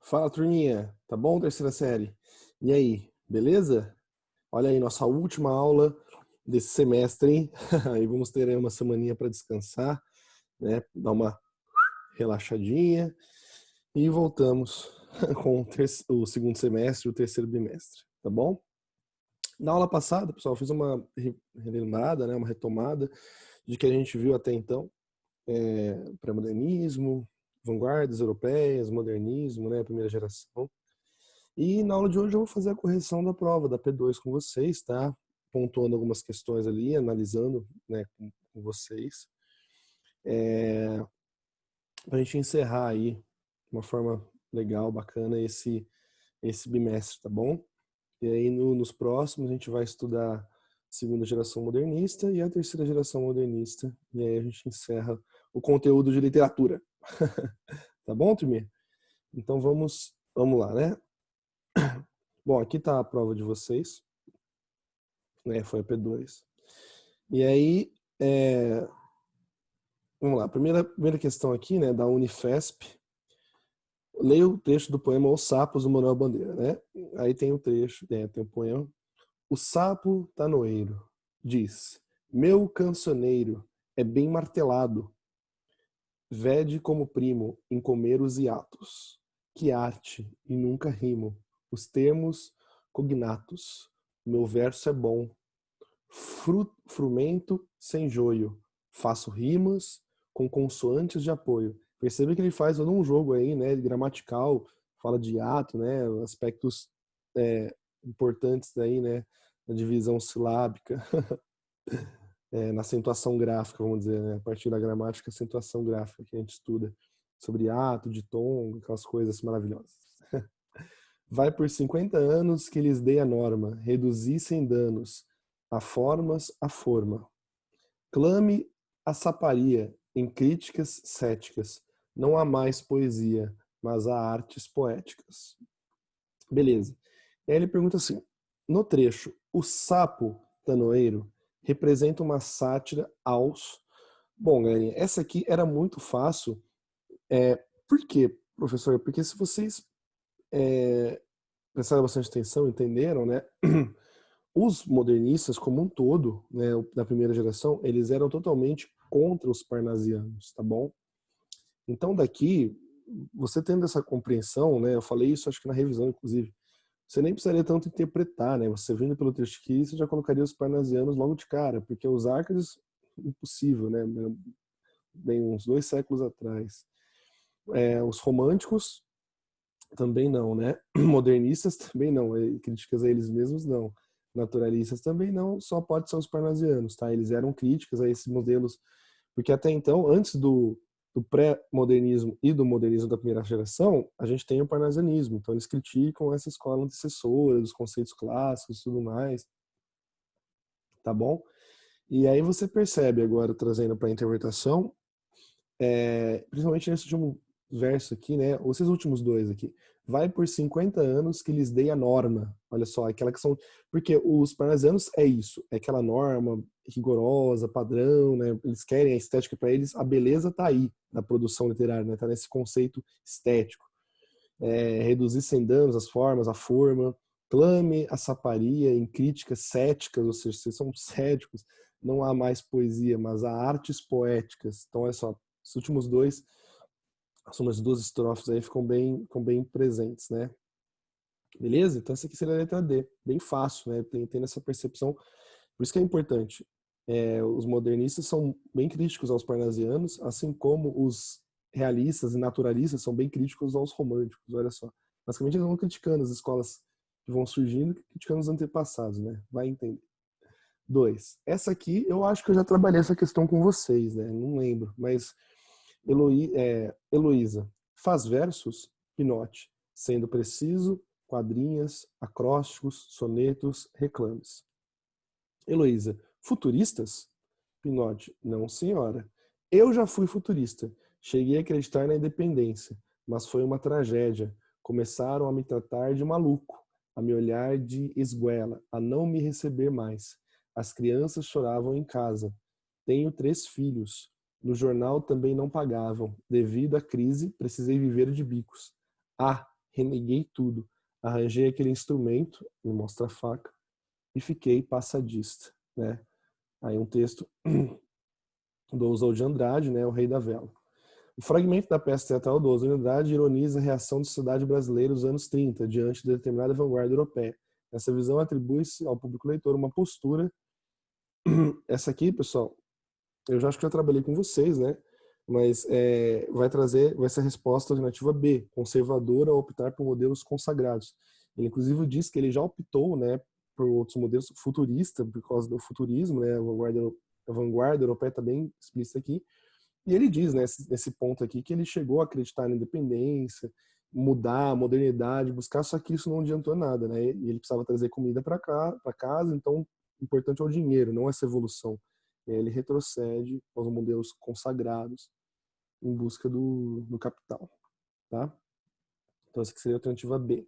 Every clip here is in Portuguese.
Fala, turminha. Tá bom, terceira série? E aí, beleza? Olha aí, nossa última aula desse semestre, hein? E vamos ter aí uma semaninha para descansar, né? Dar uma relaxadinha e voltamos com o segundo semestre e o terceiro bimestre, tá bom? Na aula passada, pessoal, eu fiz uma relembrada, né? Uma retomada de que a gente viu até então, pré-modernismo, vanguardas europeias, modernismo, né? Primeira geração. E na aula de hoje eu vou fazer a correção da prova da P2 com vocês, tá? Pontuando algumas questões ali, analisando, né, com vocês. Para a gente encerrar aí de uma forma legal, bacana, esse bimestre, tá bom? E aí nos próximos a gente vai estudar a segunda geração modernista e a terceira geração modernista. E aí a gente encerra o conteúdo de literatura. Tá bom, turminha? Então vamos lá, né? Bom, aqui tá a prova de vocês, né? Foi a P2. E aí, vamos lá. Primeira questão aqui, né, da Unifesp. Leia o trecho do poema Os Sapos, do Manuel Bandeira, né? Aí tem o trecho, tem o poema. O sapo tanoeiro diz: Meu cancioneiro é bem martelado, vede como primo em comer os hiatos. Que arte, e nunca rimo, os termos cognatos. Meu verso é bom, frumento sem joio. Faço rimas com consoantes de apoio. Percebe que ele faz todo um jogo aí, né, gramatical, fala de ato, né, aspectos importantes aí, né, na divisão silábica, na acentuação gráfica, vamos dizer, né, a partir da gramática, acentuação gráfica que a gente estuda sobre ato, de tom, aquelas coisas maravilhosas. Vai por 50 anos que lhes dei a norma, reduzi sem danos, a formas a forma. Clame a saparia em críticas céticas. Não há mais poesia, mas há artes poéticas. Beleza. E aí ele pergunta assim: no trecho, o sapo tanoeiro representa uma sátira aos. Bom, galerinha, essa aqui era muito fácil. Por quê, professor? Porque se vocês prestaram bastante atenção, entenderam, né? Os modernistas como um todo, né, da primeira geração, eles eram totalmente contra os parnasianos, tá bom? Então daqui, você tendo essa compreensão, né, eu falei isso acho que na revisão inclusive, você nem precisaria tanto interpretar, né? Você vindo pelo texto aqui, você já colocaria os parnasianos logo de cara, porque os Árcades, impossível, né? Bem, uns 2 séculos atrás. Os românticos, também não, né? Modernistas também não, críticas a eles mesmos não. Naturalistas também não, só pode ser os parnasianos, tá? Eles eram críticas a esses modelos, porque até então, antes do pré-modernismo e do modernismo da primeira geração, a gente tem o parnasianismo, então eles criticam essa escola antecessora, dos conceitos clássicos e tudo mais, tá bom? E aí você percebe agora, trazendo para a interpretação, principalmente nesse último verso aqui, né? Ou esses últimos dois aqui. Vai por 50 anos que lhes dei a norma. Olha só, aquela que são. Porque os parnasianos é isso, é aquela norma rigorosa, padrão, né? Eles querem a estética para eles, a beleza tá aí na produção literária, né? Tá nesse conceito estético. Reduzir sem danos as formas, a forma, clame a saparia em críticas céticas, ou seja, vocês são céticos, não há mais poesia, mas há artes poéticas. Então, olha só, os últimos dois, as últimas duas estrofes aí ficam bem presentes, né? Beleza? Então, essa aqui seria a letra D. Bem fácil, né? Tem essa percepção. Por isso que é importante. Os modernistas são bem críticos aos parnasianos, assim como os realistas e naturalistas são bem críticos aos românticos. Olha só. Basicamente, eles vão criticando as escolas que vão surgindo, criticando os antepassados, né? Vai entender. 2. Essa aqui, eu acho que eu já trabalhei essa questão com vocês, né? Não lembro, mas Heloísa, faz versos, Pinote, sendo preciso, quadrinhas, acrósticos, sonetos, reclames. Heloísa, futuristas? Pinote, não senhora. Eu já fui futurista. Cheguei a acreditar na independência, mas foi uma tragédia. Começaram a me tratar de maluco, a me olhar de esguela, a não me receber mais. As crianças choravam em casa. Tenho 3 filhos. No jornal também não pagavam. Devido à crise, precisei viver de bicos. Ah, Reneguei tudo. Arranjei aquele instrumento, me mostra a faca, e fiquei passadista, né? Aí um texto do Oswald de Andrade, né? O Rei da Vela. O fragmento da peça teatral do Oswald de Andrade ironiza a reação da sociedade brasileira nos anos 30, diante de determinada vanguarda europeia. Essa visão atribui-se ao público leitor uma postura. Essa aqui, pessoal, eu já acho que já trabalhei com vocês, né? Mas vai ser a resposta alternativa B, conservadora ao optar por modelos consagrados. Ele, inclusive, diz que ele já optou, né, por outros modelos futuristas, por causa do futurismo, né? A vanguarda europeia está bem explícita aqui. E ele diz, né, nesse ponto aqui, que ele chegou a acreditar na independência, mudar a modernidade, buscar, só que isso não adiantou nada, né? E ele precisava trazer comida para casa, então o importante é o dinheiro, não essa evolução. E aí ele retrocede aos modelos consagrados em busca do capital, tá? Então essa aqui seria a alternativa B.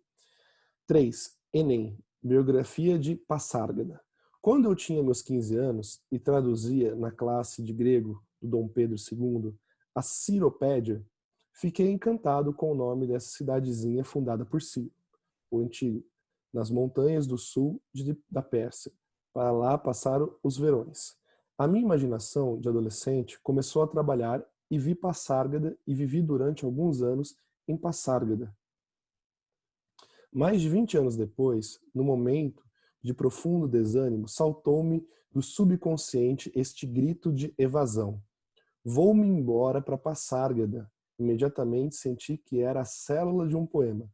3. Enem, biografia de Passárgada. Quando eu tinha meus 15 anos e traduzia na classe de grego do Dom Pedro II a Ciropédia, fiquei encantado com o nome dessa cidadezinha fundada por Ciro, o Antigo, nas montanhas do sul da Pérsia. Para lá passaram os verões. A minha imaginação de adolescente começou a trabalhar e vi Passárgada e vivi durante alguns anos em Passárgada. Mais de 20 anos depois, no momento de profundo desânimo, saltou-me do subconsciente este grito de evasão. Vou-me embora para Passárgada. Imediatamente senti que era a célula de um poema.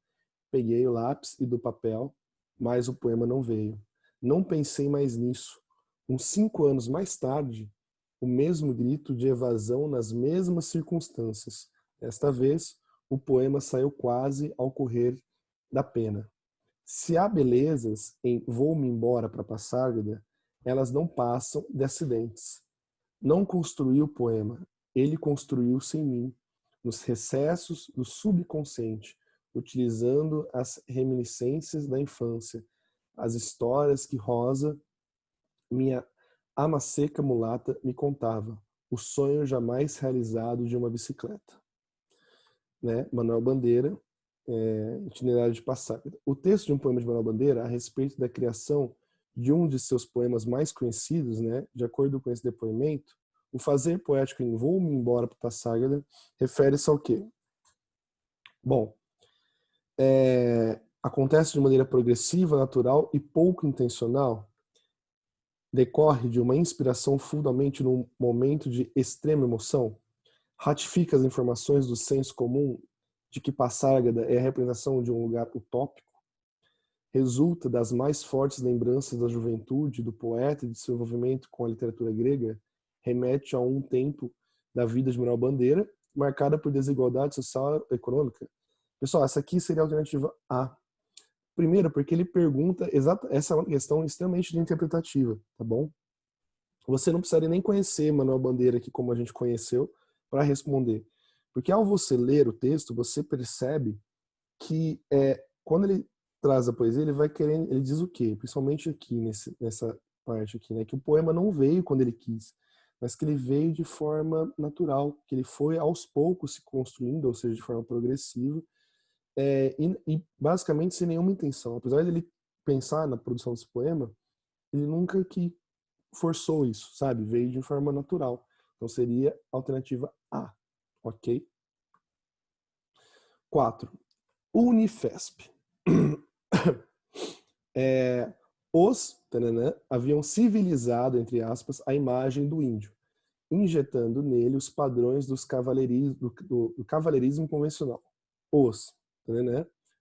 Peguei o lápis e do papel, mas o poema não veio. Não pensei mais nisso. Uns 5 anos mais tarde, o mesmo grito de evasão nas mesmas circunstâncias. Desta vez, o poema saiu quase ao correr da pena. Se há belezas em Vou-me embora para Passárgada, elas não passam de acidentes. Não construí o poema, ele construiu-se em mim, nos recessos do subconsciente, utilizando as reminiscências da infância, as histórias que Rosa, minha ama seca mulata, me contava, o sonho jamais realizado de uma bicicleta. Né? Manuel Bandeira, Itinerário de Passárgada. O texto de um poema de Manuel Bandeira a respeito da criação de um de seus poemas mais conhecidos, né? De acordo com esse depoimento, o fazer poético em Vou-me embora para Passárgada refere-se ao quê? Bom, acontece de maneira progressiva, natural e pouco intencional, decorre de uma inspiração fundamentalmente num momento de extrema emoção, ratifica as informações do senso comum de que Passárgada é a representação de um lugar utópico, resulta das mais fortes lembranças da juventude, do poeta e de seu envolvimento com a literatura grega, remete a um tempo da vida de Manuel Bandeira, marcada por desigualdade social e econômica. Pessoal, essa aqui seria a alternativa A. Primeiro, porque ele pergunta, essa é uma questão extremamente interpretativa, tá bom? Você não precisaria nem conhecer Manuel Bandeira aqui como a gente conheceu para responder. Porque ao você ler o texto, você percebe que quando ele traz a poesia, ele vai querendo, ele diz o quê? Principalmente aqui nessa parte aqui, né? Que o poema não veio quando ele quis, mas que ele veio de forma natural, que ele foi aos poucos se construindo, ou seja, de forma progressiva, e basicamente sem nenhuma intenção. Apesar dele pensar na produção desse poema, ele nunca que forçou isso, sabe? Veio de forma natural. Então seria a alternativa A, ok? 4. Unifesp. Os haviam civilizado, entre aspas, a imagem do índio, injetando nele os padrões do cavalheirismo convencional. Os,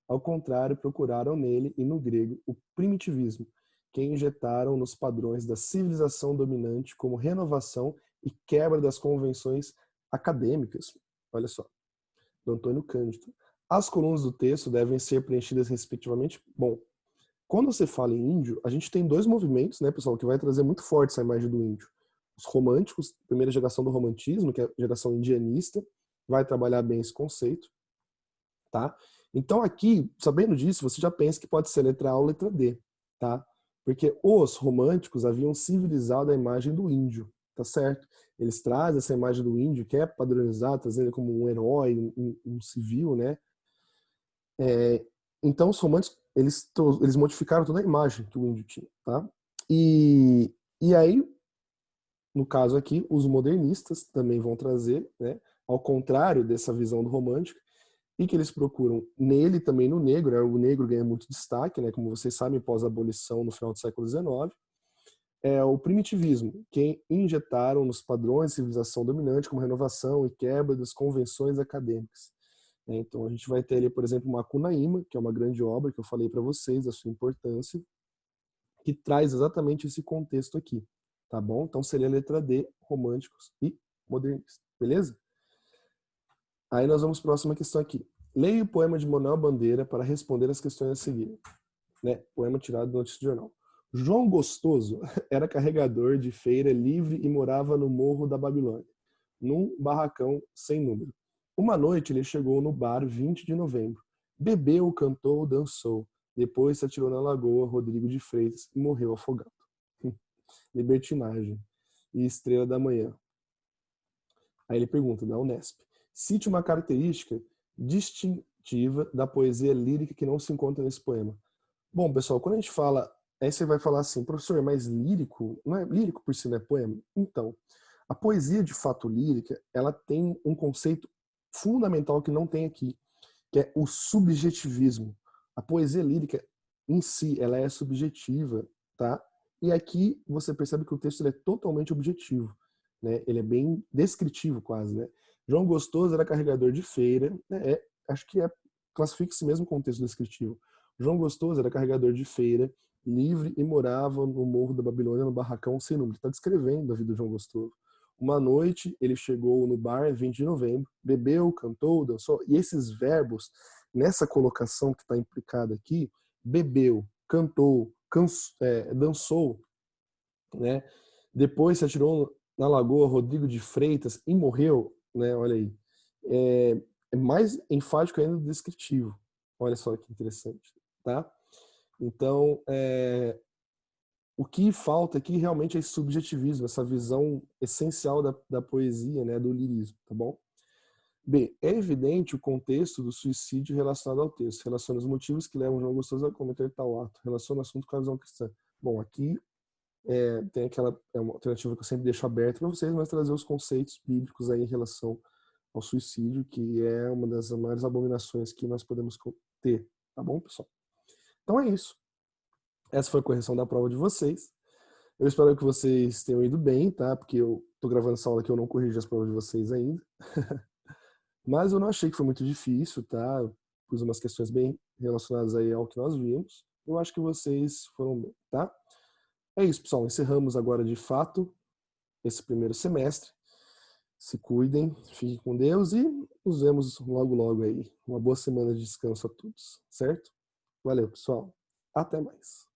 ao contrário, procuraram nele e no grego o primitivismo, que injetaram nos padrões da civilização dominante como renovação e quebra das convenções acadêmicas. Olha só, do Antônio Cândido. As colunas do texto devem ser preenchidas respectivamente. Bom, quando você fala em índio, a gente tem dois movimentos, né, pessoal, que vai trazer muito forte essa imagem do índio. Os românticos, primeira geração do romantismo, que é a geração indianista, vai trabalhar bem esse conceito, tá? Então aqui, sabendo disso, você já pensa que pode ser letra A ou letra D, tá? Porque os românticos haviam civilizado a imagem do índio, tá certo? Eles trazem essa imagem do índio, que é padronizada, trazendo como um herói, um civil, né? Então, os românticos, eles modificaram toda a imagem que o índio tinha, tá? E aí, no caso aqui, os modernistas também vão trazer, né, ao contrário dessa visão do romântico, e que eles procuram nele também no negro, né, o negro ganha muito destaque, né, como vocês sabem, pós-abolição no final do século XIX, é o primitivismo, que injetaram nos padrões de civilização dominante como renovação e quebra das convenções acadêmicas. Então a gente vai ter ali, por exemplo, Macunaíma, que é uma grande obra que eu falei para vocês, a sua importância, que traz exatamente esse contexto aqui, tá bom? Então seria a letra D, românticos e modernistas, beleza? Aí nós vamos para a próxima questão aqui. Leia o poema de Manuel Bandeira para responder as questões a seguir. Né? Poema tirado do Notícia do Jornal. João Gostoso era carregador de feira livre e morava no Morro da Babilônia, num barracão sem número. Uma noite ele chegou no bar 20 de novembro. Bebeu, cantou, dançou. Depois se atirou na lagoa Rodrigo de Freitas e morreu afogado. Libertinagem e Estrela da Manhã. Aí ele pergunta, da Unesp. Cite uma característica distintiva da poesia lírica que não se encontra nesse poema. Bom, pessoal, quando a gente fala, aí você vai falar assim, professor, mas lírico, não é lírico por si, não é poema? Então, a poesia de fato lírica, ela tem um conceito fundamental que não tem aqui, que é o subjetivismo. A poesia lírica em si, ela é subjetiva, tá? E aqui você percebe que o texto ele é totalmente objetivo, né? Ele é bem descritivo quase, né? João Gostoso era carregador de feira, né? Acho que classifica-se mesmo contexto descritivo. João Gostoso era carregador de feira, livre e morava no Morro da Babilônia, no barracão sem número. Está descrevendo a vida do João Gostoso. Uma noite ele chegou no bar 20 de novembro, bebeu, cantou, dançou. E esses verbos, nessa colocação que está implicada aqui, bebeu, cantou, dançou, né? Depois se atirou na lagoa Rodrigo de Freitas e morreu, né? Olha aí. É mais enfático ainda do descritivo. Olha só que interessante, tá? Então, o que falta aqui realmente é esse subjetivismo, essa visão essencial da poesia, né, do lirismo, tá bom? B. É evidente o contexto do suicídio relacionado ao texto. Relaciona os motivos que levam João Gostoso a cometer tal ato. Relaciona o assunto com a visão cristã. Bom, aqui tem aquela uma alternativa que eu sempre deixo aberta para vocês, mas trazer os conceitos bíblicos aí em relação ao suicídio, que é uma das maiores abominações que nós podemos ter, tá bom, pessoal? Então é isso. Essa foi a correção da prova de vocês. Eu espero que vocês tenham ido bem, tá? Porque eu tô gravando essa aula aqui, eu não corrigi as provas de vocês ainda. Mas eu não achei que foi muito difícil, tá? Pus umas questões bem relacionadas aí ao que nós vimos. Eu acho que vocês foram bem, tá? É isso, pessoal. Encerramos agora de fato esse primeiro semestre. Se cuidem, fiquem com Deus e nos vemos logo logo aí. Uma boa semana de descanso a todos, certo? Valeu, pessoal. Até mais.